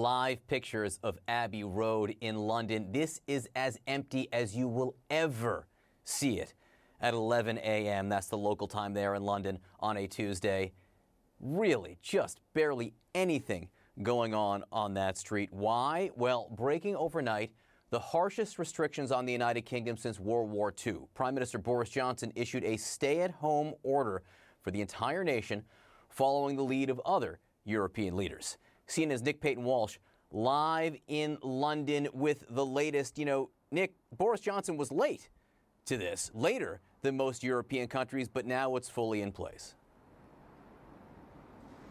Live pictures of Abbey Road in London. This is as empty as you will ever see it at 11 a.m. That's the local time there in London on a Tuesday. Really, just barely anything going on that street. Why? Well, breaking overnight the harshest restrictions on the United Kingdom since World War II. Prime Minister Boris Johnson issued a stay-at-home order for the entire nation following the lead of other European leaders. CNN's Nick Paton Walsh live in London with the latest. Nick, Boris Johnson was late to this, later than most European countries, but now it's fully in place.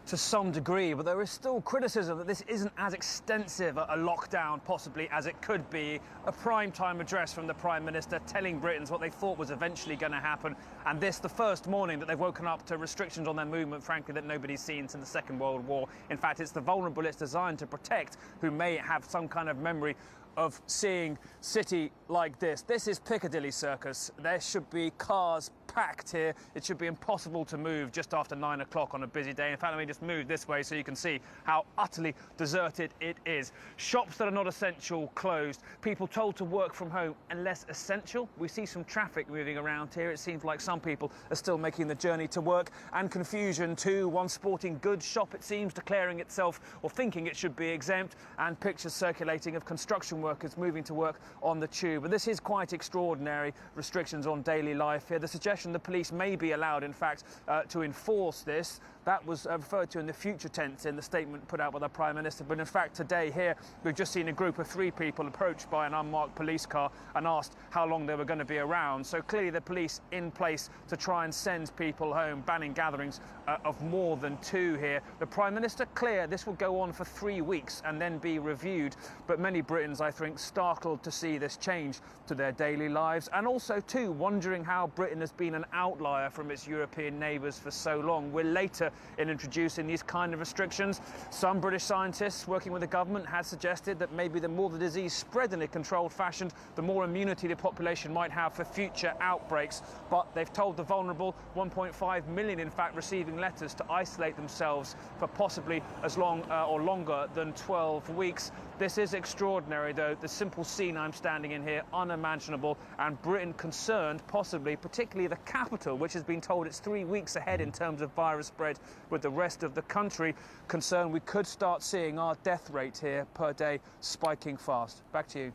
To some degree, but there is still criticism that this isn't as extensive a lockdown possibly as it could be. A prime-time address from the Prime Minister telling Britons what they thought was eventually going to happen, and this the first morning that they've woken up to restrictions on their movement, frankly, that nobody's seen since the Second World War. In fact, it's the vulnerable it's designed to protect who may have some kind of memory of seeing city like this. This is Piccadilly Circus. There should be cars packed here. It should be impossible to move just after 9 o'clock on a busy day. In fact, let me just move this way so you can see how utterly deserted it is. Shops that are not essential closed. People told to work from home unless essential. We see some traffic moving around here. It seems like some people are still making the journey to work. And confusion too. One sporting goods shop, it seems, declaring itself or thinking it should be exempt, and pictures circulating of construction workers moving to work on the tube. But this is quite extraordinary restrictions on daily life here. The suggestion the police may be allowed, in fact, to enforce this. That was referred to in the future tense in the statement put out by the Prime Minister. But in fact, today here, we've just seen a group of 3 people approached by an unmarked police car and asked how long they were going to be around. So clearly the police in place to try and send people home, banning gatherings of more than 2 here. The Prime Minister clear this will go on for 3 weeks and then be reviewed. But many Britons, I think, startled to see this change to their daily lives, and also too wondering how Britain has been an outlier from its European neighbours for so long. We're later in introducing these kind of restrictions. Some British scientists working with the government had suggested that maybe the more the disease spread in a controlled fashion, the more immunity the population might have for future outbreaks. But they've told the vulnerable, 1.5 million in fact, receiving letters to isolate themselves for possibly as long or longer than 12 weeks. This is extraordinary, though. The simple scene I'm standing in here, unimaginable, and Britain concerned, possibly, particularly the capital, which has been told it's 3 weeks ahead in terms of virus spread with the rest of the country, concerned we could start seeing our death rate here per day spiking fast. Back to you.